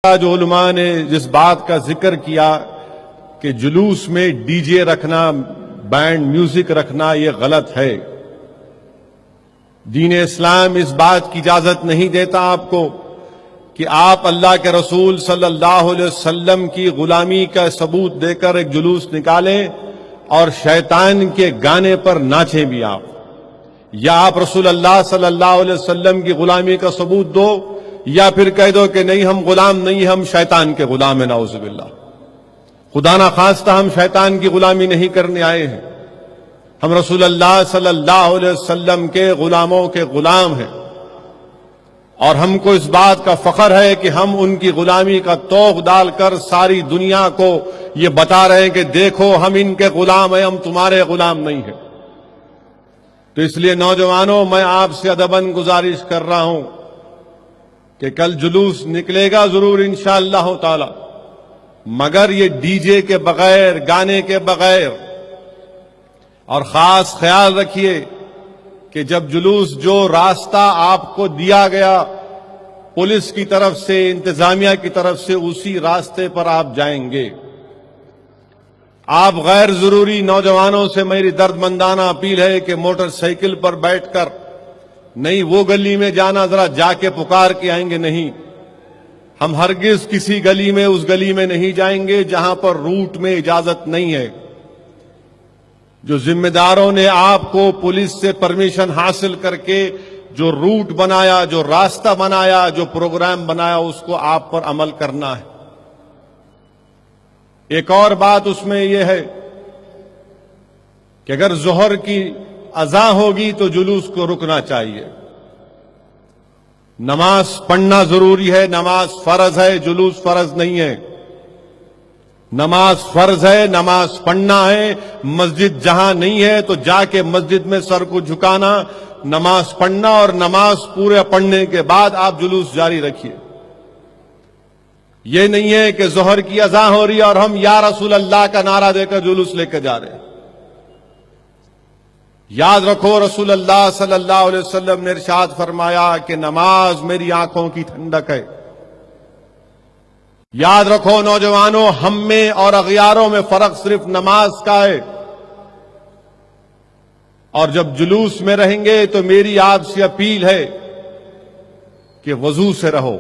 آج علماء نے جس بات کا ذکر کیا کہ جلوس میں ڈی جے رکھنا، بینڈ میوزک رکھنا یہ غلط ہے۔ دین اسلام اس بات کی اجازت نہیں دیتا آپ کو کہ آپ اللہ کے رسول صلی اللہ علیہ وسلم کی غلامی کا ثبوت دے کر ایک جلوس نکالیں اور شیطان کے گانے پر ناچیں بھی آپ، یا آپ رسول اللہ صلی اللہ علیہ وسلم کی غلامی کا ثبوت دو، یا پھر کہہ دو کہ نہیں ہم غلام نہیں، ہم شیطان کے غلام ہیں، نعوذ باللہ۔ خدا نہ خواستہ ہم شیطان کی غلامی نہیں کرنے آئے ہیں، ہم رسول اللہ صلی اللہ علیہ وسلم کے غلاموں کے غلام ہیں، اور ہم کو اس بات کا فخر ہے کہ ہم ان کی غلامی کا طوق ڈال کر ساری دنیا کو یہ بتا رہے ہیں کہ دیکھو ہم ان کے غلام ہیں، ہم تمہارے غلام نہیں ہیں۔ تو اس لیے نوجوانوں، میں آپ سے ادباً گزارش کر رہا ہوں کہ کل جلوس نکلے گا ضرور انشاءاللہ تعالی، مگر یہ ڈی جے کے بغیر، گانے کے بغیر۔ اور خاص خیال رکھیے کہ جب جلوس جو راستہ آپ کو دیا گیا پولیس کی طرف سے، انتظامیہ کی طرف سے، اسی راستے پر آپ جائیں گے۔ آپ غیر ضروری نوجوانوں سے میری درد مندانہ اپیل ہے کہ موٹر سائیکل پر بیٹھ کر نہیں وہ گلی میں جانا، ذرا جا کے پکار کے آئیں گے، نہیں، ہم ہرگز کسی گلی میں اس گلی میں نہیں جائیں گے جہاں پر روٹ میں اجازت نہیں ہے۔ جو ذمہ داروں نے آپ کو پولیس سے پرمیشن حاصل کر کے جو روٹ بنایا، جو راستہ بنایا، جو پروگرام بنایا، اس کو آپ پر عمل کرنا ہے۔ ایک اور بات اس میں یہ ہے کہ اگر ظہر کی اذان ہوگی تو جلوس کو رکنا چاہیے۔ نماز پڑھنا ضروری ہے، نماز فرض ہے، جلوس فرض نہیں ہے۔ نماز فرض ہے، نماز پڑھنا ہے۔ مسجد جہاں نہیں ہے تو جا کے مسجد میں سر کو جھکانا، نماز پڑھنا، اور نماز پورے پڑھنے کے بعد آپ جلوس جاری رکھیے۔ یہ نہیں ہے کہ ظہر کی اذان ہو رہی ہے اور ہم یا رسول اللہ کا نعرہ دے کر جلوس لے کے جا رہے ہیں۔ یاد رکھو رسول اللہ صلی اللہ علیہ وسلم نے ارشاد فرمایا کہ نماز میری آنکھوں کی ٹھنڈک ہے۔ یاد رکھو نوجوانوں، ہم میں اور اغیاروں میں فرق صرف نماز کا ہے۔ اور جب جلوس میں رہیں گے تو میری آپ سے اپیل ہے کہ وضو سے رہو،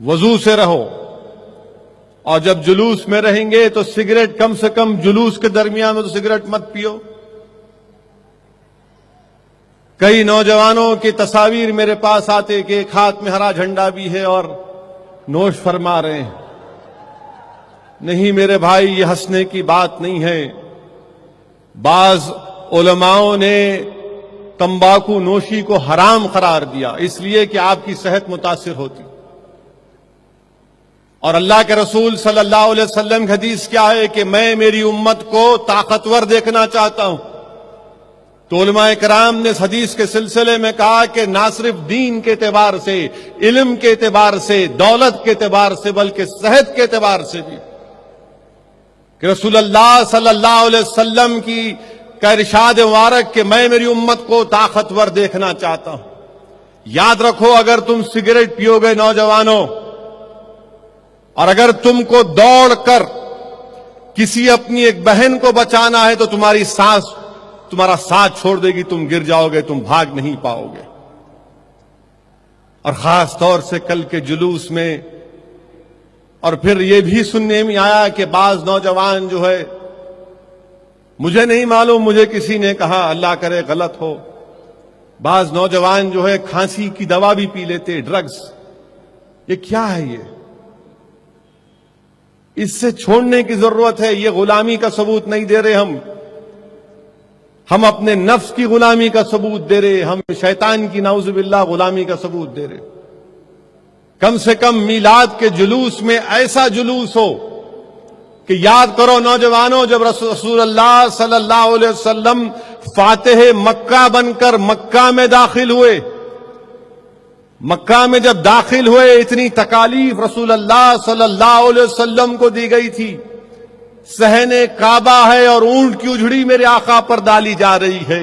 وضو سے رہو، اور جب جلوس میں رہیں گے تو سگریٹ کم سے کم جلوس کے درمیان میں تو سگریٹ مت پیو۔ کئی نوجوانوں کی تصاویر میرے پاس آتے کہ ایک ہاتھ میں ہرا جھنڈا بھی ہے اور نوش فرما رہے ہیں۔ نہیں میرے بھائی، یہ ہنسنے کی بات نہیں ہے۔ بعض علماؤں نے تمباکو نوشی کو حرام قرار دیا اس لیے کہ آپ کی صحت متاثر ہوتی، اور اللہ کے رسول صلی اللہ علیہ وسلم کی حدیث کیا ہے کہ میں میری امت کو طاقتور دیکھنا چاہتا ہوں۔ تو علماء کرام نے اس حدیث کے سلسلے میں کہا کہ نہ صرف دین کے اعتبار سے، علم کے اعتبار سے، دولت کے اعتبار سے، بلکہ صحت کے اعتبار سے بھی، کہ رسول اللہ صلی اللہ علیہ وسلم کا ارشاد مبارک کہ میں میری امت کو طاقتور دیکھنا چاہتا ہوں۔ یاد رکھو، اگر تم سگریٹ پیو گے نوجوانوں، اور اگر تم کو دوڑ کر کسی اپنی ایک بہن کو بچانا ہے تو تمہارا ساتھ چھوڑ دے گی، تم گر جاؤ گے، تم بھاگ نہیں پاؤ گے۔ اور خاص طور سے کل کے جلوس میں، اور پھر یہ بھی سننے میں آیا کہ بعض نوجوان جو ہے، مجھے نہیں معلوم، مجھے کسی نے کہا، اللہ کرے غلط ہو، بعض نوجوان جو ہے کھانسی کی دوا بھی پی لیتے، ڈرگز۔ یہ کیا ہے؟ یہ اس سے چھوڑنے کی ضرورت ہے۔ یہ غلامی کا ثبوت نہیں دے رہے ہم اپنے نفس کی غلامی کا ثبوت دے رہے، ہم شیطان کی نعوذ باللہ غلامی کا ثبوت دے رہے۔ کم سے کم میلاد کے جلوس میں ایسا جلوس ہو کہ یاد کرو نوجوانوں، جب رسول اللہ صلی اللہ علیہ وسلم فاتح مکہ بن کر مکہ میں داخل ہوئے، مکہ میں جب داخل ہوئے اتنی تکالیف رسول اللہ صلی اللہ علیہ وسلم کو دی گئی تھی۔ صحن کعبہ ہے اور اونٹ کی اجڑی میرے آقا پر ڈالی جا رہی ہے،